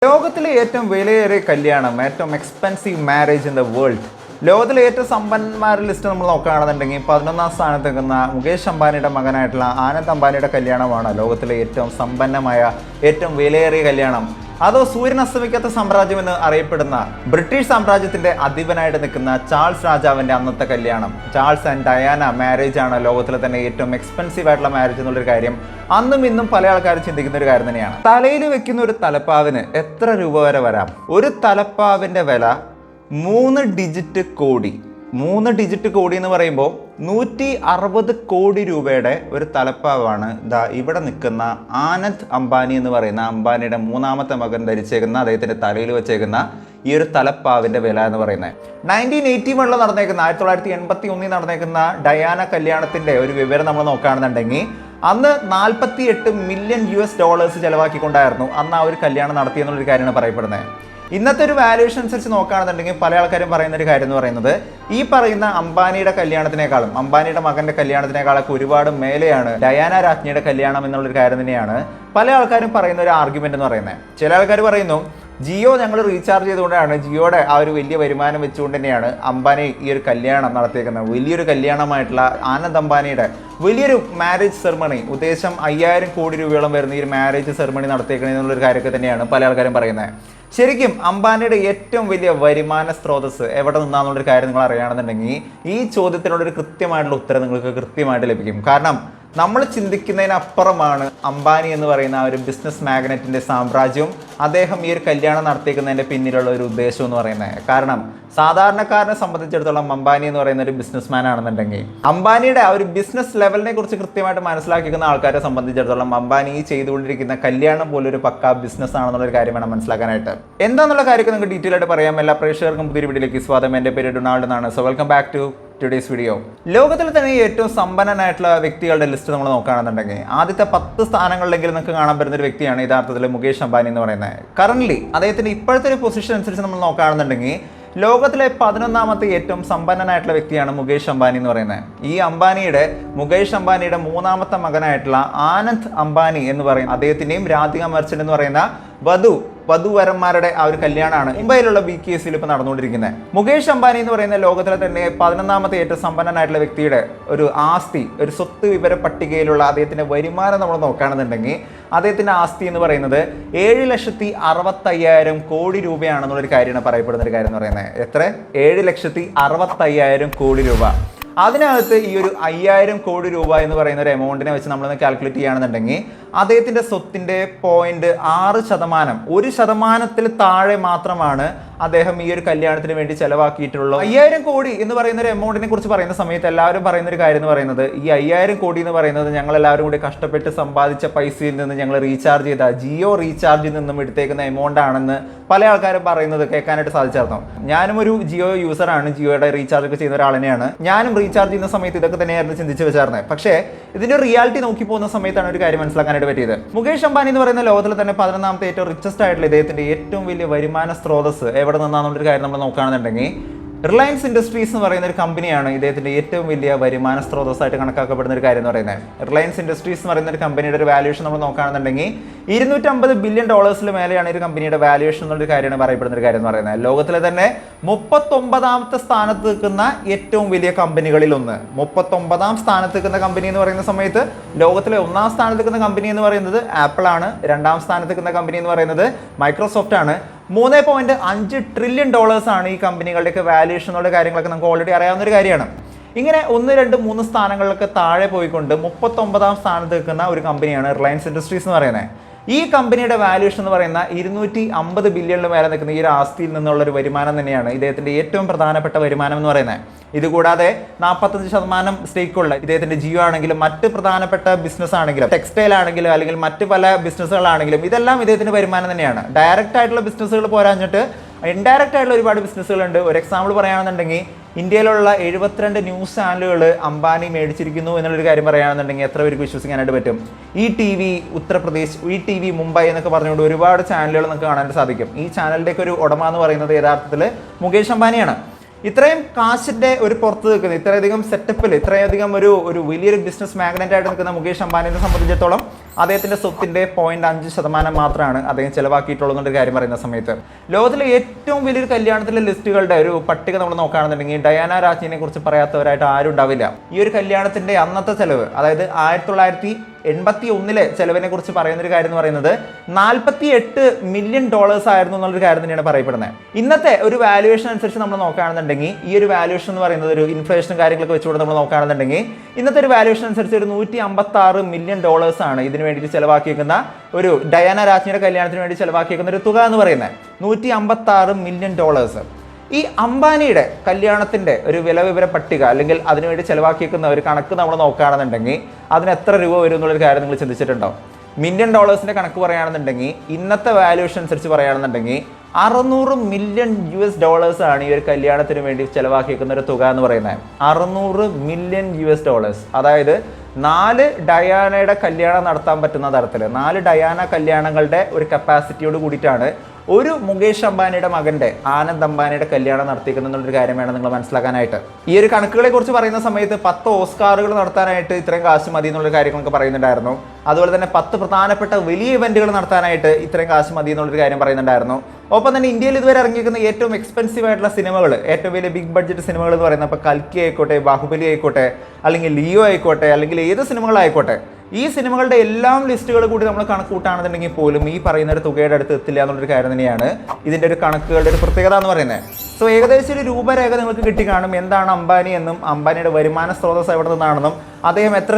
ലോകത്തിലെ ഏറ്റവും വിലയേറിയ കല്യാണം, ഏറ്റവും expensive marriage in the world. ലോകത്തിലെ ഏറ്റവും സമ്പന്നന്മാരുടെ ലിസ്റ്റ് നമ്മൾ നോക്കുകയാണെന്നുണ്ടെങ്കിൽ 11ാം സ്ഥാനത്ത് നിൽക്കുന്ന മുകേഷ് അംബാനിയുടെ മകനായിട്ടുള്ള ആനന്ദ് അംബാനിയുടെ കല്യാണമാണ് ലോകത്തിലെ ഏറ്റവും സമ്പന്നമായ, ഏറ്റവും വിലയേറിയ കല്യാണം. അതോ സൂര്യൻ അസ്തമിക്കാത്ത സാമ്രാജ്യം എന്ന് അറിയപ്പെടുന്ന ബ്രിട്ടീഷ് സാമ്രാജ്യത്തിന്റെ അധിപനായിട്ട് നിൽക്കുന്ന ചാൾസ് രാജാവിന്റെ അന്നത്തെ കല്യാണം, ചാൾസ് ആൻഡ് ഡയാന മാരേജ് ആണ് ലോകത്തിലെ തന്നെ ഏറ്റവും എക്സ്പെൻസീവ് ആയിട്ടുള്ള മാരേജ് എന്നുള്ളൊരു കാര്യം അന്നും ഇന്നും പല ആൾക്കാരും ചിന്തിക്കുന്ന ഒരു കാര്യം തന്നെയാണ്. തലയിൽ വെക്കുന്ന ഒരു തലപ്പാവിന് എത്ര രൂപ വരെ വരാം? ഒരു തലപ്പാവിന്റെ വില 3 ഡിജിറ്റ് കോടി. 3 ഡിജിറ്റ് കോടി എന്ന് പറയുമ്പോൾ 160 കോടി രൂപയുടെ ഒരു തലപ്പാവാണ് ഇവിടെ നിൽക്കുന്ന ആനന്ദ് അംബാനി എന്ന് പറയുന്ന അംബാനിയുടെ 3ാമത്തെ മകൻ ധരിച്ചേക്കുന്ന, അദ്ദേഹത്തിന്റെ തലയിൽ വെച്ചേക്കുന്ന ഈ ഒരു തലപ്പാവിന്റെ വില എന്ന് പറയുന്നത് 1981 നടന്നേക്കുന്ന 1981 നടന്നേക്കുന്ന ഡയാന കല്യാണത്തിന്റെ ഒരു വിവരം നമ്മൾ നോക്കുകയാണെന്നുണ്ടെങ്കിൽ അന്ന് $48 മില്യൺ ചെലവാക്കിക്കൊണ്ടായിരുന്നു അന്ന് ആ ഒരു കല്യാണം നടത്തിയെന്നുള്ളൊരു കാര്യമാണ് പറയപ്പെടുന്നത്. ഇന്നത്തെ ഒരു വാല്യൂഷൻ അനുസരിച്ച് നോക്കുകയാണെന്നുണ്ടെങ്കിൽ പല ആൾക്കാരും പറയുന്ന ഒരു കാര്യം എന്ന് പറയുന്നത് ഈ പറയുന്ന അംബാനിയുടെ കല്യാണത്തിനേക്കാളും, അംബാനിയുടെ മകന്റെ കല്യാണത്തിനേക്കാളൊക്കെ ഒരുപാട് മേലെയാണ് ഡയാന രാജ്ഞിയുടെ കല്യാണം എന്നുള്ളൊരു കാര്യം തന്നെയാണ് പല ആൾക്കാരും പറയുന്ന ഒരു ആർഗ്യുമെന്റ് എന്ന് പറയുന്നത്. ചില ആൾക്കാർ പറയുന്നു ജിയോ ഞങ്ങൾ റീചാർജ് ചെയ്തുകൊണ്ടാണ്, ജിയോയുടെ ആ ഒരു വലിയ വരുമാനം വെച്ചുകൊണ്ട് തന്നെയാണ് അംബാനി ഈ ഒരു കല്യാണം നടത്തിയേക്കുന്നത്. വലിയൊരു കല്യാണമായിട്ടുള്ള ആനന്ദ് അംബാനിയുടെ വലിയൊരു മാരേജ് സെറമണി, ഉദ്ദേശം 5000 കോടി രൂപയോളം വരുന്ന ഈ ഒരു മാരേജ് സെറമണി നടത്തിയേക്കണേ എന്നുള്ളൊരു കാര്യമൊക്കെ തന്നെയാണ് പല ആൾക്കാരും പറയുന്നത്. ശരിക്കും അംബാനിയുടെ ഏറ്റവും വലിയ വരുമാന സ്രോതസ് എവിടെ നിന്നാന്നുള്ളൊരു കാര്യം നിങ്ങൾ അറിയുകയാണെന്നുണ്ടെങ്കിൽ ഈ ചോദ്യത്തിനുള്ളൊരു കൃത്യമായിട്ടുള്ള ഉത്തരം നിങ്ങൾക്ക് കൃത്യമായിട്ട് ലഭിക്കും. കാരണം നമ്മൾ ചിന്തിക്കുന്നതിനപ്പുറമാണ് അംബാനി എന്ന് പറയുന്ന ആ ഒരു ബിസിനസ് മാഗ്നറ്റിന്റെ സാമ്രാജ്യവും അദ്ദേഹം ഈ ഒരു കല്യാണം നടത്തിക്കുന്നതിന്റെ പിന്നിലുള്ള ഒരു ഉദ്ദേശം എന്ന് പറയുന്നത്. കാരണം സാധാരണക്കാരനെ സംബന്ധിച്ചിടത്തോളം അംബാനി എന്ന് പറയുന്ന ഒരു ബിസിനസ്മാൻ ആണെന്നുണ്ടെങ്കിൽ അംബാനിയുടെ ആ ഒരു ബിസിനസ് ലെവലിനെ കുറിച്ച് കൃത്യമായിട്ട് മനസ്സിലാക്കിക്കുന്ന ആൾക്കാരെ സംബന്ധിച്ചിടത്തോളം അംബാനി ഈ ചെയ്തുകൊണ്ടിരിക്കുന്ന കല്യാണം പോലൊരു പക്കാ ബിസിനസ് ആണെന്നുള്ളൊരു കാര്യം വേണം മനസ്സിലാക്കാനായിട്ട്. എന്താണെന്നുള്ള കാര്യമൊക്കെ നിങ്ങൾക്ക് ഡീറ്റെയിൽ ആയിട്ട് പറയാം. എല്ലാ പ്രേക്ഷകർക്കും പുതിയ വീഡിയോയിലേക്ക് സ്വാഗതം. എൻ്റെ പേര് ഡൊണാൾഡ് എന്നാണ്. So welcome back to today's video. ലോകത്തിൽ തന്നെ ഏറ്റവും സമ്പന്നനായിട്ടുള്ള വ്യക്തികളുടെ ലിസ്റ്റ് നമ്മൾ നോക്കുകയാണെന്നുണ്ടെങ്കിൽ ആദ്യത്തെ 10 സ്ഥാനങ്ങളിലെങ്കിലും നമുക്ക് കാണാൻ പറ്റുന്ന ഒരു വ്യക്തിയാണ് യഥാർത്ഥത്തിൽ മുകേഷ് അംബാനി എന്ന് പറയുന്നത്. കറന്റ് അദ്ദേഹത്തിന്റെ ഇപ്പോഴത്തെ ഒരു പൊസിഷൻ അനുസരിച്ച് നമ്മൾ നോക്കുകയാണെന്നുണ്ടെങ്കിൽ ലോകത്തിലെ 11ാമത്തെ ഏറ്റവും സമ്പന്നനായിട്ടുള്ള വ്യക്തിയാണ് മുകേഷ് അംബാനി എന്ന് പറയുന്നത്. ഈ മുകേഷ് അംബാനിയുടെ 3ാമത്തെ മകനായിട്ടുള്ള ആനന്ദ് അംബാനി എന്ന് പറയുന്നത് അദ്ദേഹത്തിന്റെയും രാധിക മെർച്ചന്റ് എന്ന് പറയുന്ന വധുവരന്മാരുടെ ആ ഒരു കല്യാണമാണ് മുംബൈയിലുള്ള BKCയിൽ ഇപ്പോൾ നടന്നുകൊണ്ടിരിക്കുന്നത്. മുകേഷ് അംബാനി എന്ന് പറയുന്ന ലോകത്തിലെ തന്നെ 11ാമത്തെ ഏറ്റവും സമ്പന്നനായിട്ടുള്ള വ്യക്തിയുടെ ഒരു ആസ്തി, ഒരു സ്വത്ത് വിവര പട്ടികയിലുള്ള അദ്ദേഹത്തിന്റെ വരുമാനം നമ്മൾ നോക്കുകയാണെന്നുണ്ടെങ്കിൽ അദ്ദേഹത്തിന്റെ ആസ്തി എന്ന് പറയുന്നത് 7,65,000 കോടി രൂപയാണെന്നുള്ളൊരു കാര്യമാണ് പറയപ്പെടുന്ന ഒരു കാര്യം എന്ന് പറയുന്നത്. എത്ര? 7,65,000 കോടി രൂപ. അതിനകത്ത് ഈ ഒരു 5,000 കോടി രൂപ എന്ന് പറയുന്ന ഒരു എമൗണ്ടിനെ വെച്ച് നമ്മളൊന്ന് കാൽക്കുലേറ്റ് ചെയ്യുകയാണെന്നുണ്ടെങ്കിൽ അദ്ദേഹത്തിന്റെ സ്വത്തിന്റെ 0.6%, 1% താഴെ മാത്രമാണ് അദ്ദേഹം ഈ ഒരു കല്യാണത്തിന് വേണ്ടി ചെലവാക്കിയിട്ടുള്ളൂ. 5,000 കോടി എന്ന് പറയുന്ന ഒരു എമൗണ്ടിനെ കുറിച്ച് പറയുന്ന സമയത്ത് എല്ലാവരും പറയുന്ന ഒരു കാര്യം എന്ന് പറയുന്നത് ഈ 5,000 കോടി എന്ന് പറയുന്നത് ഞങ്ങൾ എല്ലാവരും കൂടി കഷ്ടപ്പെട്ട് സമ്പാദിച്ച പൈസയിൽ നിന്ന് ഞങ്ങൾ റീചാർജ് ചെയ്ത ജിയോ റീചാർജിൽ നിന്നും എടുത്തേക്കുന്ന എമൗണ്ട് ആണെന്ന് പല ആൾക്കാരും പറയുന്നത് കേൾക്കാനായിട്ട് സാധിച്ചായിരുന്നു. ഞാനും ഒരു ജിയോ യൂസറാണ്, ജിയോയുടെ റീചാർജ് ഒക്കെ ചെയ്യുന്ന ഒരാൾ തന്നെയാണ്. ഞാനും റീചാർജ് ചെയ്യുന്ന സമയത്ത് ഇതൊക്കെ തന്നെയായിരുന്നു ചിന്തിച്ച് വെച്ചായിരുന്നത്. പക്ഷേ ഇതിന്റെ റിയാലിറ്റി നോക്കി പോകുന്ന സമയത്താണ് ഒരു കാര്യം മനസ്സിലാക്കാനായിട്ട് പറ്റിയത്. മുകേഷ് അംബാനി എന്ന് പറയുന്ന ലോകത്തിലെ തന്നെ 11ാമത്തെ ഏറ്റവും റിച്ചസ്റ്റ് ആയിട്ടുള്ള ഇദ്ദേഹത്തിന്റെ ഏറ്റവും വലിയ വരുമാന സ്രോതസ് എവിടെ നിന്നാണെന്നുള്ളൊരു കാര്യം നമ്മൾ നോക്കുകയാണെന്നുണ്ടെങ്കിൽ റിലയൻസ് ഇൻഡസ്ട്രീസ് എന്ന് പറയുന്ന ഒരു കമ്പനിയാണ് ഇദ്ദേഹത്തിന്റെ ഏറ്റവും വലിയ വരുമാന സ്രോതസ്സായിട്ട് കണക്കാക്കപ്പെടുന്ന ഒരു കാര്യം എന്ന് പറയുന്നത്. റിലയൻസ് ഇൻഡസ്ട്രീസ് എന്ന് പറയുന്ന ഒരു കമ്പനിയുടെ ഒരു വാല്യൂഷൻ നമ്മൾ നോക്കുകയാണെന്നുണ്ടെങ്കിൽ $250 ബില്യൺ മേലെയാണ് ഒരു കമ്പനിയുടെ വാല്യൂഷൻ എന്നുള്ളൊരു കാര്യമാണ് പറയപ്പെടുന്ന ഒരു കാര്യം എന്ന് പറയുന്നത്. ലോകത്തിലെ തന്നെ 39ാമത്തെ സ്ഥാനത്ത് നിൽക്കുന്ന ഏറ്റവും വലിയ കമ്പനികളിൽ ഒന്ന്. 39ാം സ്ഥാനത്ത് നിൽക്കുന്ന കമ്പനി എന്ന് പറയുന്ന സമയത്ത് ലോകത്തിലെ 1ാം സ്ഥാനത്ത് നിൽക്കുന്ന കമ്പനി എന്ന് പറയുന്നത് ആപ്പിൾ ആണ്. 2ാം സ്ഥാനത്ത് നിൽക്കുന്ന കമ്പനി എന്ന് പറയുന്നത് മൈക്രോസോഫ്റ്റ് ആണ്. $3.5 ട്രില്യൺ ആണ് ഈ കമ്പനികളുടെയൊക്കെ വാല്യൂഷൻ എന്നുള്ള കാര്യങ്ങളൊക്കെ നമുക്ക് ഓൾറെഡി അറിയാവുന്ന ഒരു കാര്യമാണ്. ഇങ്ങനെ 1, 2, 3 സ്ഥാനങ്ങളിലൊക്കെ താഴെ പോയിക്കൊണ്ട് 39ാം സ്ഥാനത്ത് നിൽക്കുന്ന ഒരു കമ്പനിയാണ് റിലയൻസ് ഇൻഡസ്ട്രീസ് എന്ന് പറയുന്നത്. ഈ കമ്പനിയുടെ വാല്യൂഷൻ എന്ന് പറയുന്ന $250 ബില്യണിന് മേലെ നിൽക്കുന്ന ഈ ഒരു ആസ്തിയിൽ നിന്നുള്ള ഒരു വരുമാനം തന്നെയാണ് ഇദ്ദേഹത്തിന്റെ ഏറ്റവും പ്രധാനപ്പെട്ട വരുമാനം എന്ന് പറയുന്നത്. ഇതുകൂടാതെ 45% സ്റ്റേക്കുള്ള ഇദ്ദേഹത്തിന്റെ ജിയോ ആണെങ്കിലും മറ്റ് പ്രധാനപ്പെട്ട ബിസിനസ് ആണെങ്കിലും ടെക്സ്റ്റൈൽ ആണെങ്കിലും അല്ലെങ്കിൽ മറ്റ് പല ബിസിനസ്സുകളാണെങ്കിലും ഇതെല്ലാം ഇദ്ദേഹത്തിന്റെ വരുമാനം തന്നെയാണ്. ഡയറക്റ്റ് ആയിട്ടുള്ള ബിസിനസ്സുകൾ പോരാഞ്ഞിട്ട് ഇൻഡയറക്റ്റ് ആയിട്ടുള്ള ഒരുപാട് ബിസിനസ്സുകളുണ്ട്. ഒരു എക്സാമ്പിൾ പറയുകയാണെന്നുണ്ടെങ്കിൽ ഇന്ത്യയിലുള്ള 72 ന്യൂസ് ചാനലുകൾ അംബാനി മേടിച്ചിരിക്കുന്നു എന്നുള്ളൊരു കാര്യം പറയുകയാണെന്നുണ്ടെങ്കിൽ എത്ര പേർക്ക് വിശ്വസിക്കാനായിട്ട് പറ്റും? ETV ഉത്തർപ്രദേശ്, ETV മുംബൈ എന്നൊക്കെ പറഞ്ഞുകൊണ്ട് ഒരുപാട് ചാനലുകൾ നമുക്ക് കാണാനായിട്ട് സാധിക്കും. ഈ ചാനലിൻ്റെയൊക്കെ ഒരു ഉടമ എന്ന് പറയുന്നത് യഥാർത്ഥത്തിൽ മുകേഷ് അംബാനിയാണ്. ഇത്രയും കാശിന്റെ ഒരു പുറത്ത് നിൽക്കുന്ന ഇത്രയധികം സെറ്റപ്പിൽ ഇത്രയധികം ഒരു വലിയൊരു ബിസിനസ് മാഗ്നറ്റ് ആയിട്ട് നിൽക്കുന്ന മുകേഷ് അംബാനിയെ സംബന്ധിച്ചിടത്തോളം അദ്ദേഹത്തിന്റെ സ്വത്തിന്റെ 0.5% മാത്രമാണ് അദ്ദേഹം ചെലവാക്കിയിട്ടുള്ളൂ എന്നൊരു കാര്യം പറയുന്ന സമയത്ത് ലോകത്തിലെ ഏറ്റവും വലിയൊരു കല്യാണത്തിലെ ലിസ്റ്റുകളുടെ ഒരു പട്ടിക നമ്മൾ നോക്കുകയാണെന്നുണ്ടെങ്കിൽ ഡയാന രാജ്ഞിനെ കുറിച്ച് പറയാത്തവരായിട്ട് ആരും ഉണ്ടാവില്ല. ഈ ഒരു കല്യാണത്തിന്റെ അന്നത്തെ ചെലവ്, അതായത് 1981 ചെലവിനെ കുറിച്ച് പറയുന്ന ഒരു കാര്യം എന്ന് പറയുന്നത് $48 മില്യൺ ആയിരുന്നു എന്നുള്ളൊരു കാര്യം തന്നെയാണ് പറയപ്പെടുന്നത്. ഇന്നത്തെ ഒരു വാല്യുവേഷൻ അനുസരിച്ച് നമ്മൾ നോക്കുകയാണെന്നുണ്ടെങ്കിൽ ഈ ഒരു വാല്യുവേഷൻ എന്ന് പറയുന്നത് ഒരു ഇൻഫ്ലേഷനും കാര്യങ്ങളൊക്കെ വെച്ചുകൊണ്ട് നമ്മൾ നോക്കുകയാണെന്നുണ്ടെങ്കിൽ ഇന്നത്തെ ഒരു വാല്യുവേഷൻ അനുസരിച്ച് ഒരു $156 മില്യൺ ആണ് ഇതിന് വേണ്ടിയിട്ട് ചെലവാക്കിയിരിക്കുന്ന ഒരു ഡയാന രാജ്ഞിയുടെ കല്യാണത്തിന് വേണ്ടി ചെലവാക്കിയിരിക്കുന്ന ഒരു തുക എന്ന് പറയുന്നത് $156 മില്യൺ. ഈ അംബാനിയുടെ കല്യാണത്തിന്റെ ഒരു വില പട്ടിക അല്ലെങ്കിൽ അതിനുവേണ്ടി ചെലവാക്കിയിരിക്കുന്ന ഒരു കണക്ക് നമ്മൾ നോക്കുകയാണെന്നുണ്ടെങ്കിൽ അതിന് എത്ര രൂപ വരും എന്നുള്ളൊരു കാര്യം നിങ്ങൾ ചിന്തിച്ചിട്ടുണ്ടോ? മില്യൺ ഡോളേഴ്സിന്റെ കണക്ക് പറയുകയാണെന്നുണ്ടെങ്കിൽ ഇന്നത്തെ വാല്യുവേഷൻ അനുസരിച്ച് പറയുകയാണെന്നുണ്ടെങ്കിൽ $600 മില്യൺ ആണ് ഈ ഒരു കല്യാണത്തിന് വേണ്ടി ചെലവാക്കിയിരിക്കുന്ന ഒരു തുക എന്ന് പറയുന്നത്. $600 മില്യൺ. അതായത് 4 ഡയാനയുടെ കല്യാണം നടത്താൻ പറ്റുന്ന തരത്തിൽ 4 ഡയാന കല്യാണങ്ങളുടെ ഒരു കപ്പാസിറ്റിയോട് കൂടിയിട്ടാണ് ഒരു മുകേഷ് അംബാനിയുടെ മകന്റെ ആനന്ദ് അംബാനിയുടെ കല്യാണം നടത്തിക്കുന്നൊരു കാര്യം വേണം നിങ്ങൾ മനസ്സിലാക്കാനായിട്ട്. ഈ ഒരു കണക്കുകളെ കുറിച്ച് പറയുന്ന സമയത്ത് 10 ഓസ്കാറുകൾ നടത്താനായിട്ട് ഇത്രയും കാശ് മതി എന്നുള്ള കാര്യങ്ങളൊക്കെ പറയുന്നുണ്ടായിരുന്നു. അതുപോലെ തന്നെ 10 പ്രധാനപ്പെട്ട വലിയ ഇവന്റുകൾ നടത്താനായിട്ട് ഇത്രയും കാശ് മതി എന്നുള്ളൊരു കാര്യം പറയുന്നുണ്ടായിരുന്നു. ഒപ്പം തന്നെ ഇന്ത്യയിൽ ഇതുവരെ ഇറങ്ങിയിരിക്കുന്ന ഏറ്റവും എക്സ്പെൻസീവ് ആയിട്ടുള്ള സിനിമകൾ, ഏറ്റവും വലിയ ബിഗ് ബഡ്ജറ്റ് സിനിമകൾ എന്ന് പറയുന്നത് ഇപ്പോൾ കൽക്കി ആയിക്കോട്ടെ, ബാഹുബലി ആയിക്കോട്ടെ, അല്ലെങ്കിൽ ലിയോ ആയിക്കോട്ടെ, അല്ലെങ്കിൽ ഏത് സിനിമകളായിക്കോട്ടെ, ഈ സിനിമകളുടെ എല്ലാം ലിസ്റ്റുകൾ കൂടി നമ്മൾ കണക്ക് കൂട്ടാണെന്നുണ്ടെങ്കിൽ പോലും ഈ പറയുന്ന ഒരു തുകയുടെ അടുത്ത് എത്തില്ല എന്നുള്ളൊരു കാര്യം തന്നെയാണ് ഇതിൻ്റെ ഒരു കണക്കുകളുടെ ഒരു പ്രത്യേകത എന്ന് പറയുന്നത്. സോ ഏകദേശം ഒരു രൂപരേഖ നിങ്ങൾക്ക് കിട്ടിക്കാണും എന്താണ് അംബാനി എന്നും അംബാനിയുടെ വരുമാന സ്രോതസ് എവിടെ നിന്നാണെന്നും അദ്ദേഹം എത്ര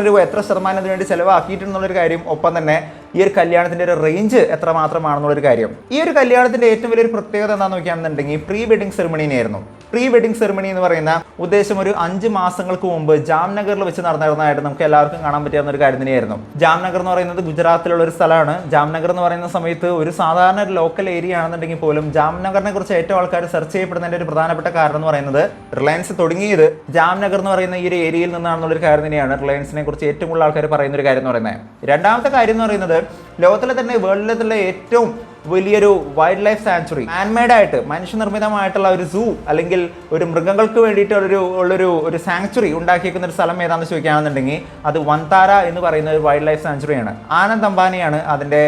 ശതമാനം ഇതിനു വേണ്ടി ചെലവാക്കിയിട്ടുണ്ടെന്നുള്ളൊരു കാര്യം, ഒപ്പം തന്നെ ഈ ഒരു കല്യാണത്തിന്റെ ഒരു റേഞ്ച് എത്ര മാത്രമാണെന്നുള്ളൊരു കാര്യം. ഈ ഒരു കല്യാണത്തിന്റെ ഏറ്റവും വലിയൊരു പ്രത്യേകത എന്താണെന്ന് നോക്കുകയാണെന്നുണ്ടെങ്കിൽ പ്രീ വെഡിങ് സെറിമണിയായിരുന്നു. പ്രീ വെഡിങ് സെറിമണി എന്ന് പറയുന്ന ഉദ്ദേശം ഒരു 5 മാസങ്ങൾക്ക് മുമ്പ് ജാംനഗറിൽ വെച്ച് നടന്നിരുന്നതായിട്ട് നമുക്ക് എല്ലാവർക്കും കാണാൻ പറ്റിയ ഒരു കാര്യം തന്നെയായിരുന്നു. ജാംനഗർ എന്ന് പറയുന്നത് ഗുജറാത്തിലുള്ള ഒരു സ്ഥലമാണ്. ജാംനഗർ എന്ന് പറയുന്ന സമയത്ത് ഒരു സാധാരണ ഒരു ലോക്കൽ ഏരിയ ആണെന്നുണ്ടെങ്കിൽ പോലും ജാംനഗറിനെ കുറിച്ച് ഏറ്റവും ആൾക്കാർ സെർച്ച് ചെയ്യപ്പെടുന്നതിന്റെ ഒരു പ്രധാനപ്പെട്ട കാരണം എന്ന് പറയുന്നത് റിലയൻസ് തുടങ്ങിയത് ജാംനഗർ എന്ന് പറയുന്ന ഈ ഒരു ഏരിയയിൽ നിന്നാണെന്നുള്ളൊരു കാര്യം തന്നെയാണ് റിലയൻസിനെ കുറിച്ച് ഏറ്റവും കൂടുതൽ ആൾക്കാർ പറയുന്ന ഒരു കാര്യം എന്ന് പറയുന്നത്. രണ്ടാമത്തെ കാര്യം എന്ന് പറയുന്നത് ലോകത്തിലെ തന്നെ വേൾഡിലെ തന്നെ ഏറ്റവും വലിയൊരു വൈൽഡ് ലൈഫ് സാങ്ച്വറി, മാൻമെയ്ഡ് ആയിട്ട് മനുഷ്യനിർമ്മിതമായിട്ടുള്ള ഒരു സൂ അല്ലെങ്കിൽ ഒരു മൃഗങ്ങൾക്ക് വേണ്ടിയിട്ട് ഒരു സാങ്ച്വറി ഉണ്ടാക്കിയിരിക്കുന്ന ഒരു സ്ഥലം ഏതാണെന്ന് ചോദിക്കുകയാണെന്നുണ്ടെങ്കിൽ അത് വൻതാര എന്ന് പറയുന്ന ഒരു വൈൽഡ് ലൈഫ് സാങ്ച്വറിയാണ്. ആനന്ദ് അംബാനിയാണ് അതിൻ്റെ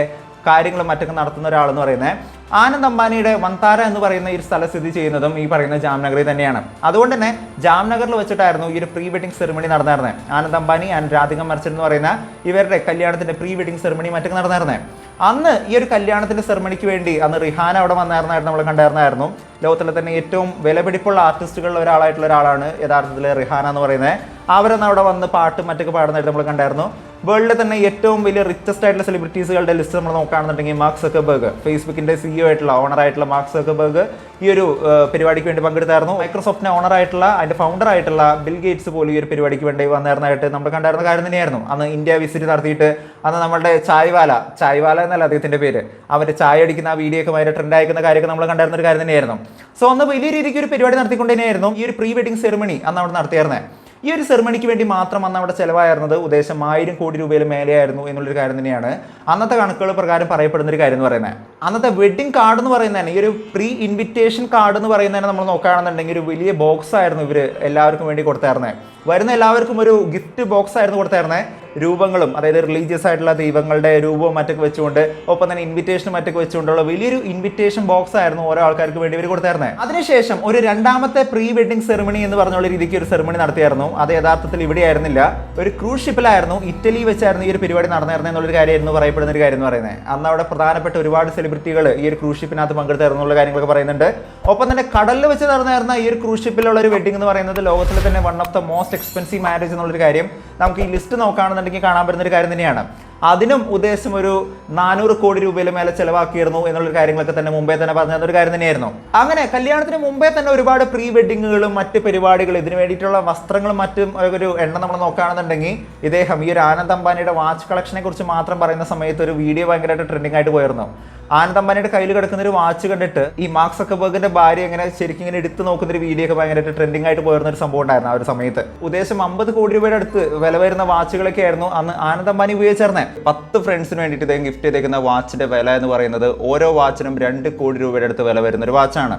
കാര്യങ്ങളും മറ്റൊക്കെ നടത്തുന്ന ഒരാളെന്ന് പറയുന്നത്. ആനന്ദ് അംബാനിയുടെ വൻതാര എന്ന് പറയുന്ന ഈ സ്ഥലം സ്ഥിതി ചെയ്യുന്നതും ഈ പറയുന്ന ജാംനഗറിൽ തന്നെയാണ്. അതുകൊണ്ട് തന്നെ ജാംനഗറിൽ വെച്ചിട്ടായിരുന്നു ഈ ഒരു പ്രീ വെഡിങ് സെറിമണി നടന്നിരുന്നത്. ആനന്ദ് അംബാനി ആൻഡ് രാധിക മർച്ചന്റ് എന്ന് പറയുന്ന ഇവരുടെ കല്യാണത്തിന്റെ പ്രീ വെഡിങ് സെറിമണി മറ്റൊക്കെ നടന്നിരുന്നത്. അന്ന് ഈ ഒരു കല്യാണത്തിന്റെ സെറിമണിക്ക് വേണ്ടി അന്ന് റിഹാന അവിടെ വന്നായിരുന്നായിരുന്നു, നമ്മൾ കണ്ടായിരുന്നായിരുന്നു. ലോകത്തിലെ തന്നെ ഏറ്റവും വിലപിടിപ്പുള്ള ആർട്ടിസ്റ്റുകളിൽ ഒരാളാണ് യഥാർത്ഥത്തിൽ റിഹാന എന്ന് പറയുന്നത്. അവരൊന്ന് അവിടെ വന്ന് പാട്ടും മറ്റൊക്കെ പാടുന്നതായിട്ട് നമ്മൾ കണ്ടായിരുന്നു. വേൾഡിലെ തന്നെ ഏറ്റവും വലിയ റിച്ചസ്റ്റ് ആയിട്ടുള്ള സെലിബ്രിറ്റീസുകളുടെ ലിസ്റ്റ് നമ്മൾ നോക്കുകയാണെന്നുണ്ടെങ്കിൽ മാർക്ക് സക്കർബർഗ്, ഫേസ്ബുക്കിന്റെ CEO ആയിട്ടുള്ള ഓണറായിട്ടുള്ള മാർക്ക് സക്കർബർഗ് ഈ ഒരു പരിപാടിക്ക് വേണ്ടി പങ്കെടുത്തായിരുന്നു. മൈക്രോസോഫ്റ്റിന്റെ ഓണറായിട്ടുള്ള അതിന്റെ ഫൗണ്ടർ ആയിട്ടുള്ള ബിൽ ഗേറ്റ്സ് പോലും ഈ ഒരു പരിപാടിക്ക് വേണ്ടി വന്നായിരുന്നതായിട്ട് നമ്മൾ കണ്ടായിരുന്ന കാര്യം തന്നെയായിരുന്നു. അന്ന് ഇന്ത്യ വിസിറ്റ് നടത്തിയിട്ട് അന്ന് നമ്മുടെ ചായ്വാല എന്നല്ല അദ്ദേഹത്തിന്റെ പേര്, അവർ ചായ അടിക്കുന്ന ആ വീഡിയോ ഒക്കെ ഭയങ്കര ട്രെൻഡ് അയക്കുന്ന കാര്യമൊക്കെ നമ്മൾ കണ്ടായിരുന്ന ഒരു കാര്യം തന്നെയായിരുന്നു. സോ അന്ന് വലിയ രീതിക്ക് ഒരു പരിപാടി നടത്തിക്കൊണ്ട് തന്നെയായിരുന്നു ഈ ഒരു പ്രീ വെഡിങ് സെറിമണി അന്ന് അവിടെ നടത്തിയായിരുന്നത്. ഈ ഒരു സെറിമണിക്ക് വേണ്ടി മാത്രം അന്ന് അവിടെ ചിലവായിരുന്നത് ഉദ്ദേശം 1000 കോടി രൂപയിൽ മേലെയായിരുന്നു എന്നുള്ളൊരു കാര്യം തന്നെയാണ് അന്നത്തെ കണക്കുകൾ പ്രകാരം പറയപ്പെടുന്ന ഒരു കാര്യം എന്ന് പറയുന്നത്. അന്നത്തെ വെഡിങ് കാർഡ് എന്ന് പറയുന്നതാണ്, ഈ ഒരു പ്രീ ഇൻവിറ്റേഷൻ കാർഡ് എന്ന് പറയുന്നതിനെ നമ്മൾ നോക്കുകയാണെന്നുണ്ടെങ്കിൽ ഒരു വലിയ ബോക്സ് ആയിരുന്നു ഇവർ എല്ലാവർക്കും വേണ്ടി കൊടുത്തായിരുന്നത്. വരുന്ന എല്ലാവർക്കും ഒരു ഗിഫ്റ്റ് ബോക്സ് ആയിരുന്നു കൊടുത്തായിരുന്നത്. രൂപങ്ങളും, അതായത് റിലീജിയസ് ആയിട്ടുള്ള ദൈവങ്ങളുടെ രൂപവും മറ്റൊക്കെ വെച്ചുകൊണ്ട്, ഒപ്പം തന്നെ ഇൻവിറ്റേഷനും മറ്റൊക്കെ വെച്ചുകൊണ്ടുള്ള വലിയൊരു ഇൻവിറ്റേഷൻ ബോക്സ് ആയിരുന്നു ഓരോ ആൾക്കാർക്ക് വേണ്ടി ഇവർ കൊടുത്തായിരുന്നത്. അതിനുശേഷം ഒരു രണ്ടാമത്തെ പ്രീ വെഡിങ് സെറിമണി എന്ന് പറഞ്ഞുള്ള രീതിക്ക് ഒരു സെറിമണി നടത്തിയായിരുന്നു. അത് യഥാർത്ഥത്തിൽ ഇവിടെ ആയിരുന്നില്ല, ഒരു ക്രൂസ് ഷിപ്പിലായിരുന്നു, ഇറ്റലി വെച്ചായിരുന്നു ഈ ഒരു പരിപാടി നടന്നിരുന്നത് എന്നുള്ളൊരു കാര്യമായിരുന്നു പറയപ്പെടുന്ന ഒരു കാര്യം എന്ന് പറയുന്നത്. അന്ന് അവിടെ പ്രധാനപ്പെട്ട ഒരുപാട് സെലിബ്രിറ്റികൾ ഈ ഒരു ക്രൂസ് ഷിപ്പിനകത്ത് പങ്കെടുത്തായിരുന്നു എന്നുള്ള കാര്യങ്ങളൊക്കെ പറയുന്നുണ്ട്. ഒപ്പം തന്നെ കടലിൽ വെച്ച് നടന്നിരുന്ന ഈ ഒരു ക്രൂസ് ഷിപ്പിലുള്ള ഒരു വെഡിങ് എന്ന് പറയുന്നത് ലോകത്തിലെ തന്നെ one of the most expensive marriage എന്നുള്ളൊരു കാര്യം നമുക്ക് ഈ ലിസ്റ്റ് നോക്കുകയാണെന്നുണ്ടെങ്കിൽ കാണാൻ പറ്റുന്ന ഒരു കാര്യം തന്നെയാണ്. അതിനും ഉദ്ദേശം ഒരു 400 കോടി രൂപയിൽ മേലെ ചെലവാക്കിയിരുന്നു എന്നുള്ള കാര്യങ്ങളൊക്കെ തന്നെ മുമ്പേ തന്നെ പറഞ്ഞ ഒരു കാര്യം തന്നെയായിരുന്നു. അങ്ങനെ കല്യാണത്തിന് മുമ്പേ തന്നെ ഒരുപാട് പ്രീ വെഡിങ്ങുകളും മറ്റ് പരിപാടികളും ഇതിന് വേണ്ടിയിട്ടുള്ള വസ്ത്രങ്ങളും മറ്റും ഒരു എണ്ണം നമ്മൾ നോക്കുകയാണെന്നുണ്ടെങ്കിൽ ഇദ്ദേഹം ഈ ഒരു ആനന്ദ് അംബാനിയുടെ വാച്ച് കളക്ഷനെ കുറിച്ച് മാത്രം പറയുന്ന സമയത്ത് ഒരു വീഡിയോ ഭയങ്കരമായിട്ട് ട്രെൻഡിങ് ആയിട്ട് പോയിരുന്നു. ആനന്ദ് അംബാനിയുടെ കയ്യിൽ കിടക്കുന്ന ഒരു വാച്ച് കണ്ടിട്ട് ഈ മാർക്ക് സക്കർബർഗിന്റെ ഭാര്യ എങ്ങനെ ശരിക്കും ഇങ്ങനെ എടുത്ത് നോക്കുന്ന ഒരു വീഡിയോ ഒക്കെ ഭയങ്കരമായിട്ട് ട്രെൻഡിങ് ആയിട്ട് പോയിരുന്ന ഒരു സംഭവം ഉണ്ടായിരുന്നു ആ ഒരു സമയത്ത്. ഉദ്ദേശം 50 കോടി രൂപയുടെ അടുത്ത് വില വരുന്ന വാച്ചുകളൊക്കെ ആയിരുന്നു അന്ന് ആനന്ദ് അംബാനി ഉപയോഗിച്ചിരുന്നത്. 10 ഫ്രണ്ട്സിന് വേണ്ടിയിട്ട് ഇദ്ദേഹം ഗിഫ്റ്റ് ചെയ്തേക്കുന്ന വാച്ചിന്റെ വില എന്ന് പറയുന്നത് ഓരോ വാച്ചിനും 2 കോടി രൂപയുടെ അടുത്ത് വില വരുന്ന ഒരു വാച്ചാണ്.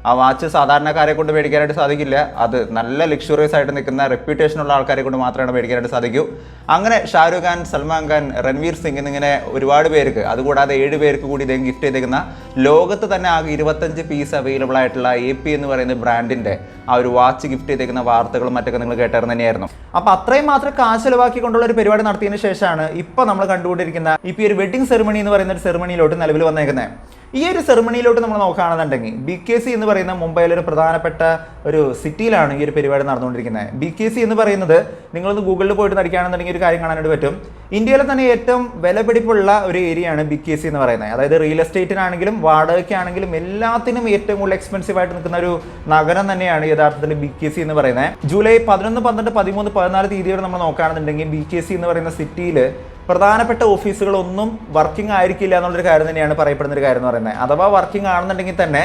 ആ വാച്ച് സാധാരണക്കാരെ കൊണ്ട് മേടിക്കാനായിട്ട് സാധിക്കില്ല. അത് നല്ല ലക്ഷറിയസ് ആയിട്ട് നിൽക്കുന്ന റെപ്യൂട്ടേഷനുള്ള ആൾക്കാരെ കൊണ്ട് മാത്രമാണ് മേടിക്കാനായിട്ട് സാധിക്കൂ. അങ്ങനെ ഷാരൂഖ് ഖാൻ, സൽമാൻ ഖാൻ, രൺവീർ സിംഗ് എന്നിങ്ങനെ ഒരുപാട് പേർക്ക്, അതുകൂടാതെ 7 പേർക്ക് കൂടി ഇദ്ദേഹം ഗിഫ്റ്റ് ചെയ്തേക്കുന്ന ലോകത്ത് തന്നെ ആകെ 25 പീസ് അവൈലബിൾ ആയിട്ടുള്ള AP എന്ന് പറയുന്ന ബ്രാൻഡിൻ്റെ ആ ഒരു വാച്ച് ഗിഫ്റ്റ് ചെയ്തേക്കുന്ന വാർത്തകളും മറ്റൊക്കെ നിങ്ങൾ കേട്ടായിരുന്നു തന്നെയായിരുന്നു. അപ്പോൾ അത്രയും മാത്രം കാശ് ചെലവാക്കിക്കൊണ്ടുള്ള ഒരു പരിപാടി നടത്തിയതിന് ശേഷമാണ് ഇപ്പോൾ നമ്മൾ കണ്ടുകൊണ്ടിരിക്കുന്ന ഇപ്പോൾ ഒരു വെഡിങ് സെറിമണി എന്ന് പറയുന്ന ഒരു സെറിമണിയിലോട്ട് നിലവിൽ വന്നേക്കുന്നത്. ഈ ഒരു സെറിമണിയിലോട്ട് നമ്മൾ നോക്കുകയാണെന്നുണ്ടെങ്കിൽ BKC എന്ന് പറയുന്ന മുംബൈയിലൊരു പ്രധാനപ്പെട്ട ഒരു സിറ്റിയിലാണ് ഈ ഒരു പരിപാടി നടന്നുകൊണ്ടിരിക്കുന്നത്. BKC എന്ന് പറയുന്നത് നിങ്ങളൊന്ന് ഗൂഗിളിൽ പോയിട്ട് നടിക്കുകയാണെന്നുണ്ടെങ്കിൽ ഒരു കാര്യം കാണാനായിട്ട് പറ്റും. ഇന്ത്യയിലെ തന്നെ ഏറ്റവും വിലപിടിപ്പുള്ള ഒരു ഏരിയയാണ് BKC എന്ന് പറയുന്നത്. അതായത് റിയൽ എസ്റ്റേറ്റിനാണെങ്കിലും വാടകയ്ക്കാണെങ്കിലും എല്ലാത്തിനും ഏറ്റവും കൂടുതൽ എക്സ്പെൻസീവ് ആയിട്ട് നിൽക്കുന്ന ഒരു നഗരം തന്നെയാണ് യഥാർത്ഥത്തിൽ BKC എന്ന് പറയുന്നത്. ജൂലൈ 11, 12, 13, 14 തീയതിയോടെ നമ്മൾ നോക്കുകയാണെന്നുണ്ടെങ്കിൽ BKC എന്ന് പറയുന്ന സിറ്റിയിൽ പ്രധാനപ്പെട്ട ഓഫീസുകളൊന്നും വർക്കിംഗ് ആയിരിക്കില്ല എന്നുള്ളൊരു കാര്യം തന്നെയാണ് പറയപ്പെടുന്ന ഒരു കാര്യം എന്ന് പറയുന്നത്. അഥവാ വർക്കിംഗ് ആണെന്നുണ്ടെങ്കിൽ തന്നെ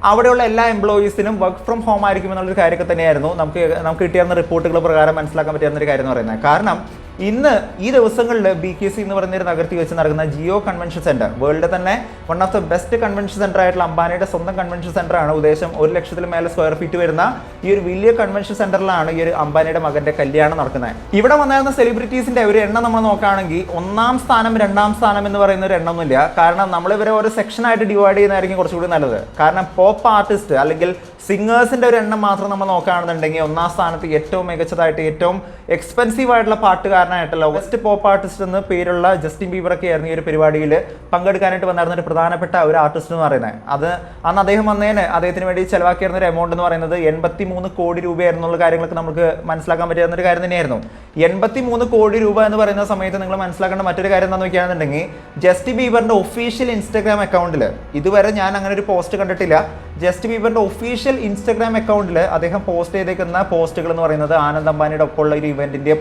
അവിടെയുള്ള എല്ലാ എംപ്ലോയീസിനും വർക്ക് ഫ്രം ഹോം ആയിരിക്കും എന്നുള്ളൊരു കാര്യമൊക്കെ തന്നെയായിരുന്നു നമുക്ക് കിട്ടിയിരുന്ന റിപ്പോർട്ടുകൾ പ്രകാരം മനസ്സിലാക്കാൻ പറ്റുന്ന ഒരു കാര്യം എന്ന് പറയുന്നത്. കാരണം ഇന്ന് ഈ ദിവസങ്ങളിൽ BKC എന്ന് പറയുന്ന ഒരു നഗരത്തിൽ വെച്ച് നടക്കുന്ന ജിയോ കൺവെൻഷൻ സെന്റർ, വേൾഡിലെ തന്നെ one of the best convention centre ആയിട്ടുള്ള അംബാനിയുടെ സ്വന്തം കൺവെൻഷൻ സെന്റർ ആണ്. ഉദ്ദേശം 1 ലക്ഷത്തിൽ മേലെ സ്ക്വയർ ഫീറ്റ് വരുന്ന ഈ ഒരു വലിയ കൺവെൻഷൻ സെന്ററിലാണ് ഈ ഒരു അംബാനിയുടെ മകന്റെ കല്യാണം നടക്കുന്നത്. ഇവിടെ വന്നിരുന്ന സെലിബ്രിറ്റീസിന്റെ ഒരു എണ്ണം നമ്മൾ നോക്കുകയാണെങ്കിൽ 1ാം സ്ഥാനം 2ാം സ്ഥാനം എന്ന് പറയുന്ന ഒരു എണ്ണമൊന്നുമില്ല. കാരണം നമ്മൾ ഇവരെ ഒരു സെക്ഷനായിട്ട് ഡിവൈഡ് ചെയ്യുന്നതായിരിക്കും കുറച്ചുകൂടി നല്ലത്. കാരണം പോപ്പ് ആർട്ടിസ്റ്റ് അല്ലെങ്കിൽ സിംഗേഴ്സിന്റെ ഒരു എണ്ണം മാത്രം നമ്മൾ നോക്കുകയാണെന്നുണ്ടെങ്കിൽ 1ാം സ്ഥാനത്ത് ഏറ്റവും മികച്ചതായിട്ട് ഏറ്റവും എക്സ്പെൻസീവ് ആയിട്ടുള്ള പാട്ടുകാരനായിട്ടുള്ള ബെസ്റ്റ് പോപ്പ് ആർട്ടിസ്റ്റ് എന്ന് പേരുള്ള ജസ്റ്റിൻ ബീബറൊക്കെ ആയിരുന്നു ഈ ഒരു പരിപാടിയിൽ പങ്കെടുക്കാനായിട്ട് വന്നിരുന്ന ഒരു പ്രധാനപ്പെട്ട ഒരു ആർട്ടിസ്റ്റ് എന്ന് പറയുന്നത്. അത് അന്ന് അദ്ദേഹം വന്നതിന് അദ്ദേഹത്തിന് വേണ്ടി ചെലവാക്കിയിരുന്ന ഒരു എമൗണ്ട് എന്ന് പറയുന്നത് 83 കോടി രൂപയായിരുന്നുള്ള കാര്യങ്ങളൊക്കെ നമുക്ക് മനസ്സിലാക്കാൻ പറ്റുന്ന ഒരു കാര്യം തന്നെയായിരുന്നു. 83 കോടി രൂപ എന്ന് പറയുന്ന സമയത്ത് നിങ്ങൾ മനസ്സിലാക്കേണ്ട മറ്റൊരു കാര്യം എന്താണെന്ന് നോക്കുകയാണെന്നുണ്ടെങ്കിൽ ജസ്റ്റിൻ ബീബറിന്റെ ഒഫീഷ്യൽ ഇൻസ്റ്റാഗ്രാം അക്കൗണ്ടിൽ ഇതുവരെ ഞാൻ അങ്ങനെ ഒരു പോസ്റ്റ് കണ്ടിട്ടില്ല. ജസ്റ്റിൻ ബീബറിന്റെ ഒഫീഷ്യൽ ഇൻസ്റ്റാഗ്രാം അക്കൗണ്ടിൽ അദ്ദേഹം പോസ്റ്റ് ചെയ്തേക്കുന്ന പോസ്റ്റുകൾ എന്ന് പറയുന്നത് ആനന്ദ് അംബാനിയുടെ ഒപ്പമുള്ള ഒരു ഇവന്റിന്റെ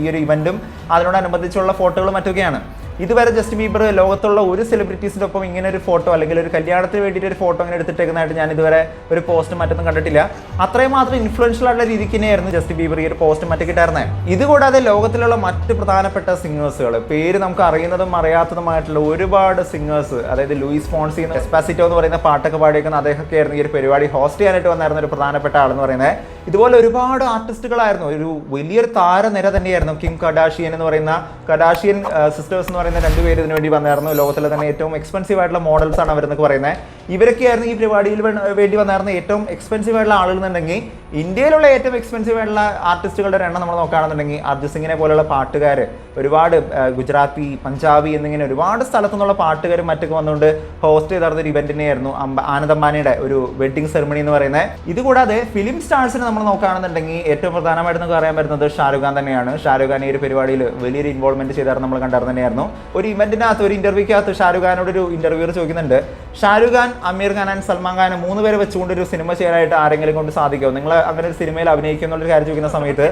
ഈ ഒരു ഇവന്റും അതിനോടനുബന്ധിച്ചുള്ള ഫോട്ടോകളും മറ്റൊക്കെയാണ്. ഇതുവരെ ജസ്റ്റിൻ ബീബർ ലോകത്തുള്ള ഒരു സെലിബ്രിറ്റീസിൻ്റെ ഒപ്പം ഇങ്ങനെ ഒരു ഫോട്ടോ അല്ലെങ്കിൽ ഒരു കല്യാണത്തിന് വേണ്ടിയിട്ട് ഒരു ഫോട്ടോ അങ്ങനെ എടുത്തിട്ടേക്കുന്നതായിട്ട് ഞാൻ ഇതുവരെ ഒരു പോസ്റ്റ് മറ്റൊന്നും കണ്ടിട്ടില്ല. അത്രയും മാത്രം ഇൻഫ്ലുവൻഷ്യൽ ആയിട്ടുള്ള രീതിക്ക് തന്നെയായിരുന്നു ജസ്റ്റിൻ ബീബർ ഈ ഒരു പോസ്റ്റ് മറ്റൊക്കെ ഇട്ടായിരുന്നത്. ഇതുകൂടാതെ ലോകത്തിലുള്ള മറ്റ് പ്രധാനപ്പെട്ട സിംഗേഴ്സുകൾ, പേര് നമുക്ക് അറിയുന്നതും അറിയാത്തതുമായിട്ടുള്ള ഒരുപാട് സിംഗേഴ്സ്, അതായത് ലൂയിസ് ഫോൺസി, ഡെസ്പാസിറ്റോ എന്ന് പറയുന്ന പാട്ടൊക്കെ പാടിയേക്കുന്ന അദ്ദേഹമൊക്കെ ആയിരുന്നു ഈ ഒരു പരിപാടി ഹോസ്റ്റ് ചെയ്യാനായിട്ട് വന്നായിരുന്ന ഒരു പ്രധാനപ്പെട്ട ആളെന്ന് പറയുന്നത്. ഇതുപോലെ ഒരുപാട് ആർട്ടിസ്റ്റുകളായിരുന്നു, ഒരു വലിയൊരു താരനിര തന്നെയായിരുന്നു. കിം കർദാഷിയൻ എന്ന് പറയുന്ന കർദാഷിയൻ സിസ്റ്റേഴ്സ് എന്ന് പറയുന്ന 2 പേര് ഇതിനു വേണ്ടി വന്നായിരുന്നു. ലോകത്തിലെ തന്നെ ഏറ്റവും എക്സ്പെൻസീവ് ആയിട്ടുള്ള മോഡൽസ് ആണ് അവരെന്നൊക്കെ പറയുന്നത്. ഇവരൊക്കെയായിരുന്നു ഈ പരിപാടിയിൽ വേണ്ടി വന്നായിരുന്ന ഏറ്റവും എക്സ്പെൻസീവ് ആയിട്ടുള്ള ആളുകൾ എന്നുണ്ടെങ്കിൽ ഇന്ത്യയിലുള്ള ഏറ്റവും എക്സ്പെൻസീവ് ആയിട്ടുള്ള ആർട്ടിസ്റ്റുകളുടെ എണ്ണം നമ്മൾ നോക്കുകയാണെന്നുണ്ടെങ്കിൽ അർജിത് സിംഗിനെ പോലെയുള്ള പാട്ടുകാർ, ഒരുപാട് ഗുജറാത്തി, പഞ്ചാബി എന്നിങ്ങനെ ഒരുപാട് സ്ഥലത്തു നിന്നുള്ള പാട്ടുകാരും മറ്റൊക്കെ വന്നുകൊണ്ട് ഹോസ്റ്റ് ചെയ്തിരുന്ന ഒരു ഇവന്റ് തന്നെയായിരുന്നു ആനന്ദ് അംബാനിയുടെ ഒരു വെഡിങ് സെറിമണി എന്ന് പറയുന്നത്. ഇതുകൂടാതെ ഫിലിം സ്റ്റാർസിനെ നമ്മൾ നോക്കുകയാണെന്നുണ്ടെങ്കിൽ ഏറ്റവും പ്രധാനമായിട്ട് നമുക്ക് അറിയാൻ പറ്റുന്നത് ഷാരൂഖ് ഖാൻ തന്നെയാണ്. ഷാരൂഖ് ഖാൻ ഈ ഒരു പരിപാടിയിൽ വലിയൊരു ഇൻവോൾവ്മെന്റ് ചെയ്തായിരുന്നു നമ്മൾ കണ്ടായിരുന്നു തന്നെയായിരുന്നു. ഒരു ഇവന്റിനകത്ത് ഒരു ഇന്റർവ്യൂക്കകത്ത് ഷാരൂഖ് ഖാനോട് ഒരു ഇന്റർവ്യൂർ ചോദിക്കുന്നുണ്ട്, ഷാരൂഖ് ഖാൻ, അമീർ ഖാൻ ആൻഡ് സൽമാൻ ഖാൻ 3 പേരെ വെച്ചുകൊണ്ട് ഒരു സിനിമ ചെയ്യാനായിട്ട് ആരെങ്കിലും കൊണ്ട് സാധിക്കുമോ, നിങ്ങൾ അങ്ങനെ ഒരു സിനിമയിൽ അഭിനയിക്കും എന്നുള്ളൊരു കാര്യം ചോദിക്കുന്ന സമയത്ത്